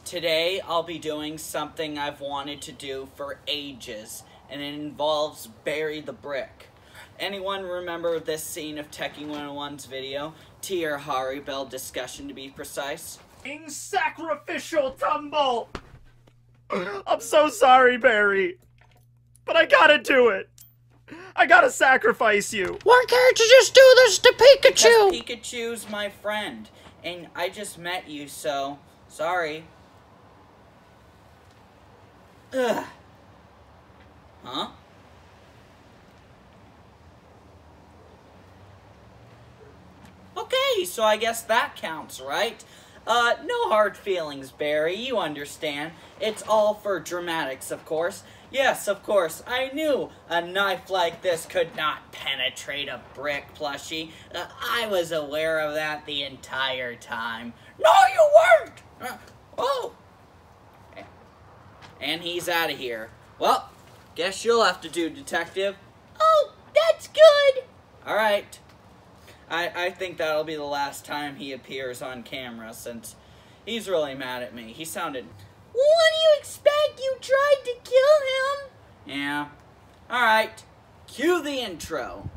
Today I'll be doing something I've wanted to do for ages, and it involves Bury the Brick. Anyone remember this scene of Teching 101's video? Tier Haribel discussion to be precise. Sacrificial tumble! I'm so sorry, Barry, but I gotta do it. I gotta sacrifice you. Why can't you just do this to Pikachu? Because Pikachu's my friend, and I just met you, so sorry. Ugh. Huh? Okay, so I guess that counts, right? No hard feelings, Barry, you understand. It's all for dramatics, of course. Yes, of course, I knew a knife like this could not penetrate a brick, plushie. I was aware of that the entire time. No, you weren't! Oh! And he's out of here. Well, guess you'll have to do, Detective. Oh, that's good! Alright. I think that'll be the last time he appears on camera, since he's really mad at me. He sounded... What do you expect? You tried to kill him! Yeah. Alright. Cue the intro.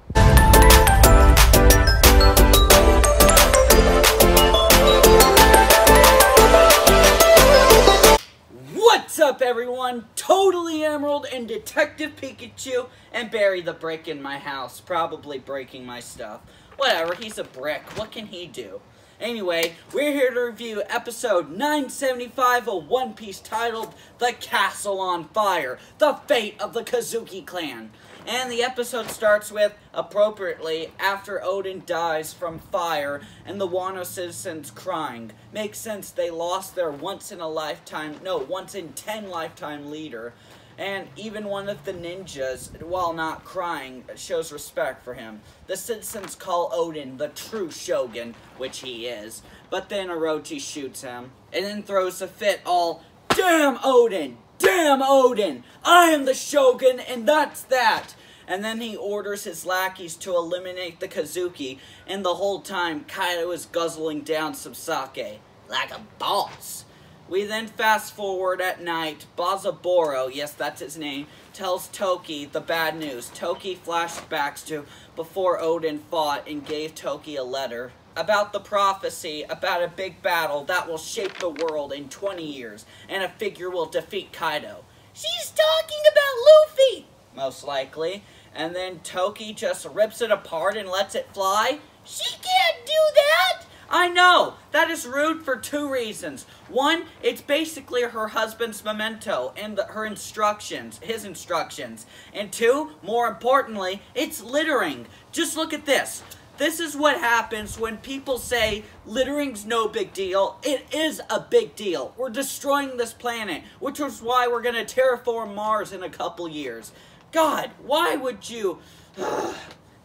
What's up, everyone? Totally Emerald and Detective Pikachu and Bury the Brick in my house, probably breaking my stuff. Whatever, he's a brick. What can he do? Anyway, we're here to review episode 975 of One Piece titled The Castle on Fire, The Fate of the Kazuki Clan. And the episode starts with, appropriately, after Odin dies from fire and the Wano citizens crying. Makes sense, they lost their once in 10 lifetime leader. And even one of the ninjas, while not crying, shows respect for him. The citizens call Odin the true shogun, which he is. But then Orochi shoots him, and then throws a fit all, "Damn Odin! Damn Odin! I am the shogun, and that's that!" And then he orders his lackeys to eliminate the Kazuki, and the whole time Kaido is guzzling down some sake. Like a boss. We then fast forward at night. Bazaboro, yes, that's his name, tells Toki the bad news. Toki flashbacks to before Odin fought and gave Toki a letter about the prophecy about a big battle that will shape the world in 20 years, and a figure will defeat Kaido. She's talking about Luffy! Most likely. And then Toki just rips it apart and lets it fly. She can't do that! I know! That is rude for two reasons. One, it's basically her husband's memento and his instructions. And two, more importantly, it's littering. Just look at this. This is what happens when people say littering's no big deal. It is a big deal. We're destroying this planet, which is why we're going to terraform Mars in a couple years. God, why would you... Calm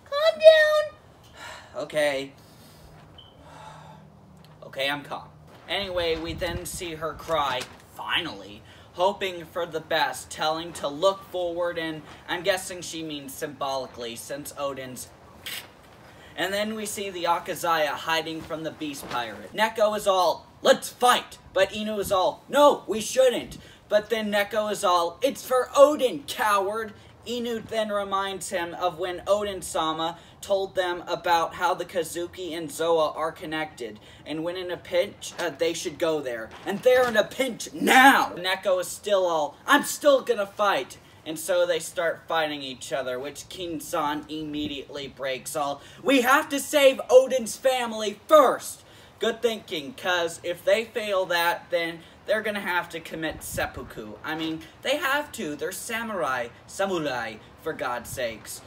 down. Okay. Okay, I'm calm. Anyway, we then see her cry, finally, hoping for the best, telling to look forward, and I'm guessing she means symbolically, since Odin's... And then we see the Akazaya hiding from the Beast Pirate. Neko is all, "Let's fight!" But Inu is all, "No, we shouldn't!" But then Neko is all, "It's for Odin, coward!" Inu then reminds him of when Odin-sama told them about how the Kazuki and Zoa are connected, and when in a pinch, they should go there. And they're in a pinch now! Neko is still all, "I'm still gonna fight!" And so they start fighting each other, which Kin-san immediately breaks all, "We have to save Odin's family first!" Good thinking, cause if they fail that, then they're gonna have to commit seppuku. I mean, they have to. They're samurai, for God's sakes.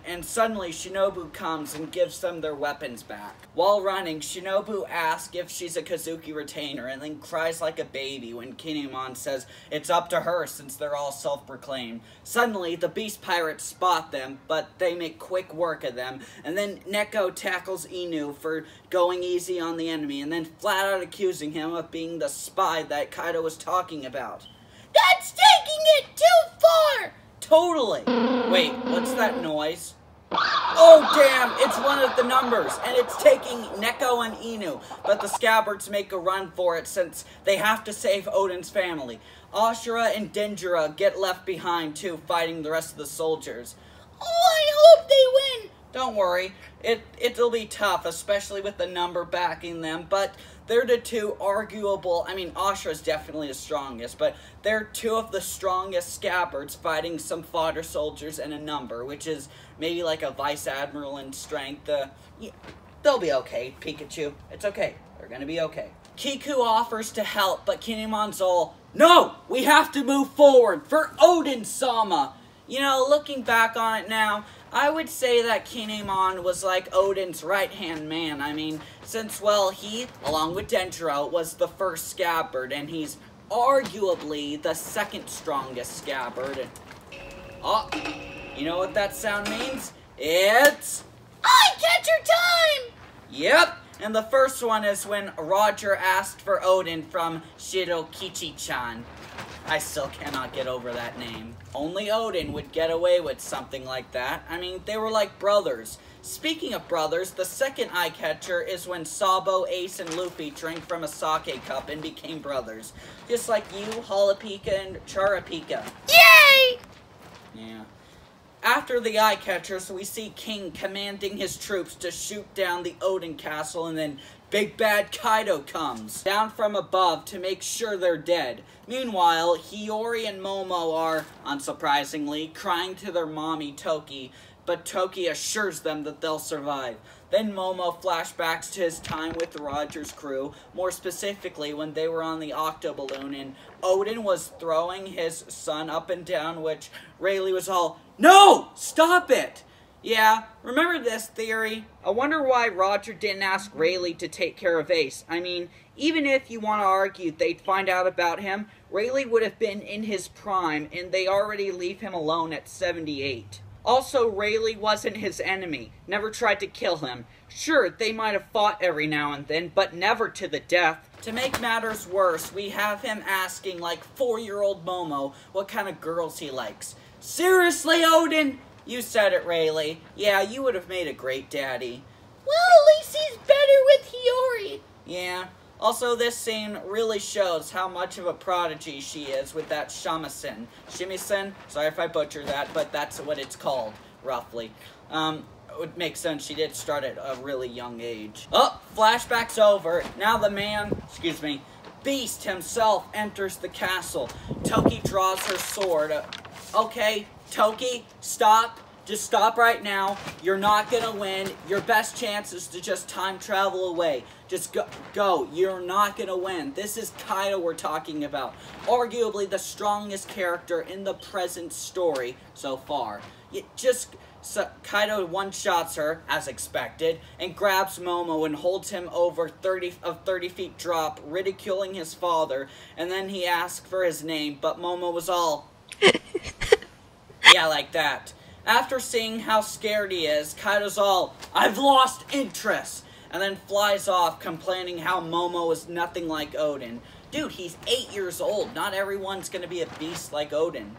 And suddenly, Shinobu comes and gives them their weapons back. While running, Shinobu asks if she's a Kazuki retainer, and then cries like a baby when Kinemon says it's up to her since they're all self-proclaimed. Suddenly, the Beast Pirates spot them, but they make quick work of them, and then Neko tackles Inu for going easy on the enemy, and then flat out accusing him of being the spy that Kaido was talking about. That's taking it too far! Totally! Wait, what's that noise? Oh damn, it's one of the numbers, and it's taking Neko and Inu, but the Scabbards make a run for it since they have to save Odin's family. Ashura and Dendera get left behind too, fighting the rest of the soldiers. Oh, I hope they win! Don't worry, it'll be tough, especially with the number backing them, but they're the two arguable, I mean, Ashura's definitely the strongest, but they're two of the strongest Scabbards fighting some fodder soldiers and a number, which is maybe like a vice admiral in strength. Yeah, they'll be okay, Pikachu. It's okay. They're gonna be okay. Kiku offers to help, but Kinemon's all, no! We have to move forward for Odin-sama! You know, looking back on it now, I would say that Kinemon was like Odin's right-hand man. I mean, since, well, he, along with Dendera, was the first Scabbard, and he's arguably the second strongest Scabbard. Oh, you know what that sound means? It's... Eye-catcher time! Yep, and the first one is when Roger asked for Odin from Shirokichi-chan. I still cannot get over that name. Only Odin would get away with something like that. I mean, they were like brothers. Speaking of brothers, the second eye catcher is when Sabo, Ace, and Luffy drank from a sake cup and became brothers. Just like you, Holopika, and Charapika. Yay! Yeah. After the eye catchers, we see King commanding his troops to shoot down the Odin castle, and then Big Bad Kaido comes down from above to make sure they're dead. Meanwhile, Hiyori and Momo are, unsurprisingly, crying to their mommy, Toki, but Toki assures them that they'll survive. Then Momo flashbacks to his time with Roger's crew, more specifically when they were on the Octoballoon, and Odin was throwing his son up and down, which Rayleigh was all, no! Stop it! Yeah, remember this theory? I wonder why Roger didn't ask Rayleigh to take care of Ace. I mean, even if you want to argue they'd find out about him, Rayleigh would have been in his prime, and they already leave him alone at 78. Also, Rayleigh wasn't his enemy, never tried to kill him. Sure, they might have fought every now and then, but never to the death. To make matters worse, we have him asking, like 4-year-old Momo, what kind of girls he likes. Seriously, Odin? You said it, Rayleigh. Yeah, you would have made a great daddy. Well, at least he's better with Hiyori. Yeah. Also, this scene really shows how much of a prodigy she is with that shamisen. Sorry if I butcher that, but that's what it's called, roughly. It would make sense. She did start at a really young age. Oh, flashback's over. Now the man, Beast himself enters the castle. Toki draws her sword. Okay, Toki, stop. Just stop right now. You're not gonna win. Your best chance is to just time travel away. Just go. You're not gonna win. This is Kaido we're talking about. Arguably the strongest character in the present story so far. Kaido one-shots her, as expected, and grabs Momo and holds him over 30 feet drop, ridiculing his father, and then he asks for his name, but Momo was all... yeah, like that. After seeing how scared he is, Kaido's all, I've lost interest, and then flies off complaining how Momo is nothing like Odin. Dude, he's 8 years old. Not everyone's gonna be a beast like Odin.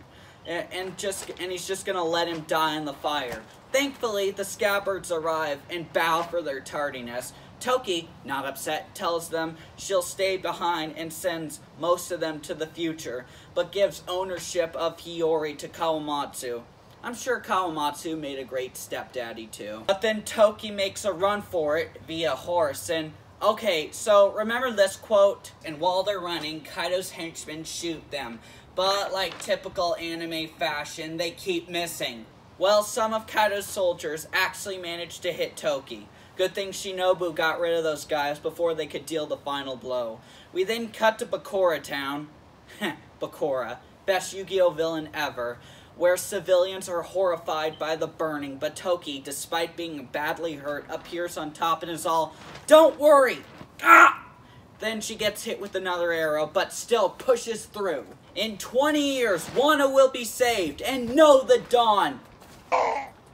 And he's just gonna let him die in the fire. Thankfully, the Scabbards arrive and bow for their tardiness. Toki, not upset, tells them she'll stay behind and sends most of them to the future, but gives ownership of Hiyori to Kawamatsu. I'm sure Kawamatsu made a great stepdaddy too. But then Toki makes a run for it via horse, and okay, so remember this quote? And while they're running, Kaido's henchmen shoot them. But like typical anime fashion, they keep missing. Well, some of Kaido's soldiers actually managed to hit Toki. Good thing Shinobu got rid of those guys before they could deal the final blow. We then cut to Bakura Town. Bakura, best Yu-Gi-Oh villain ever, where civilians are horrified by the burning, but Toki, despite being badly hurt, appears on top and is all, don't worry! Ah! Then she gets hit with another arrow, but still pushes through. In 20 years, Wano will be saved, and know the dawn!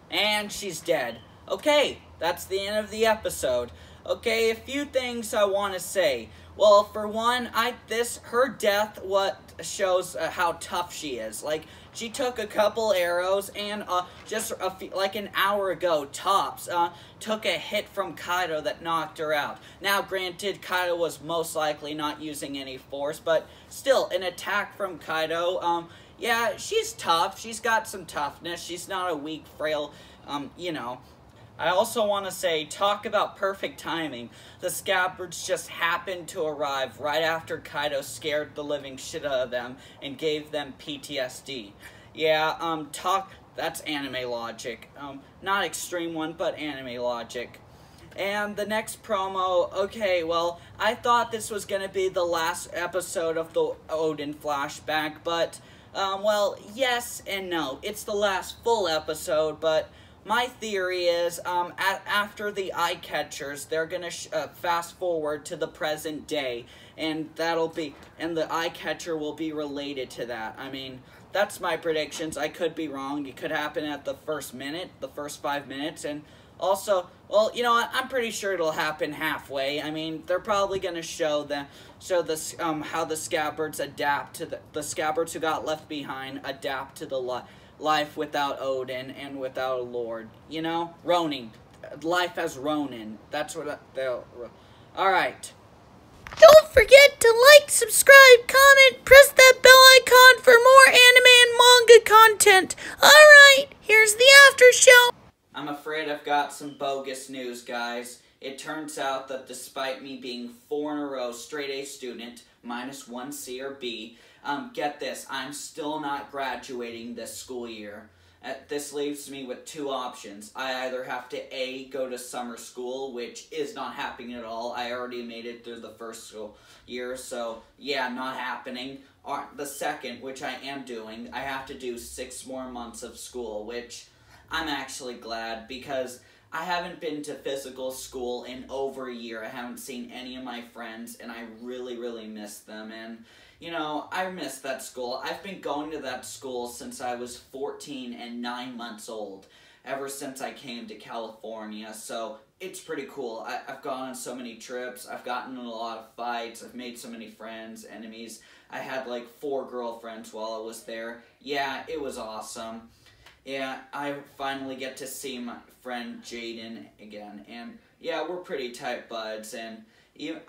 And she's dead. Okay, that's the end of the episode. Okay, a few things I want to say. Well, for one, her death what shows how tough she is. Like, she took a couple arrows and just like an hour ago, tops, took a hit from Kaido that knocked her out. Now, granted, Kaido was most likely not using any force, but still, an attack from Kaido, yeah, she's tough. She's got some toughness. She's not a weak, frail, you know. I also want to say, talk about perfect timing. The Scabbards just happened to arrive right after Kaido scared the living shit out of them and gave them PTSD. Yeah, that's anime logic. Not extreme one, but anime logic. And the next promo, okay, well, I thought this was going to be the last episode of the Odin flashback, but, well, yes and no. It's the last full episode, but my theory is, after the eye catchers, they're gonna fast forward to the present day, and the eye catcher will be related to that. I mean, that's my predictions. I could be wrong. It could happen at the first minute, the first 5 minutes, and also, well, you know what? I'm pretty sure it'll happen halfway. I mean, they're probably gonna show how the Scabbards adapt to the Scabbards who got left behind adapt to the life without Odin and without a lord. You know? Ronin. Life as Ronin. That's what they'll... Alright. Don't forget to like, subscribe, comment, press that bell icon for more anime and manga content. Alright, here's the after show. I'm afraid I've got some bogus news, guys. It turns out that despite me being 4 in a row straight A student, minus 1 C or B, get this, I'm still not graduating this school year. This leaves me with 2 options. I either have to A, go to summer school, which is not happening at all. I already made it through the first school year, so yeah, not happening. Or the second, which I am doing, I have to do 6 more months of school, which I'm actually glad because I haven't been to physical school in over a year. I haven't seen any of my friends, and I really, really miss them, and you know, I miss that school. I've been going to that school since I was 14 and 9 months old, ever since I came to California, so it's pretty cool. I've gone on so many trips, I've gotten in a lot of fights, I've made so many friends, enemies. I had like 4 girlfriends while I was there. Yeah, it was awesome. Yeah, I finally get to see my friend Jaden again, and yeah, we're pretty tight buds, and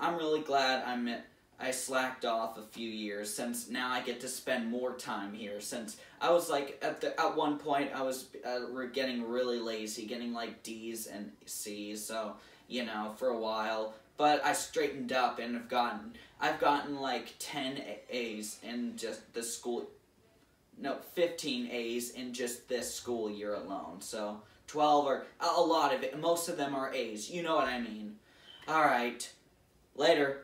I'm really glad I slacked off a few years, since now I get to spend more time here, since I was like, at one point I was getting really lazy, getting like D's and C's, so, you know, for a while, but I straightened up and I've gotten like 10 A's in just the school, no, 15 A's in just this school year alone, so 12 or a lot of it, most of them are A's, you know what I mean. Alright, later.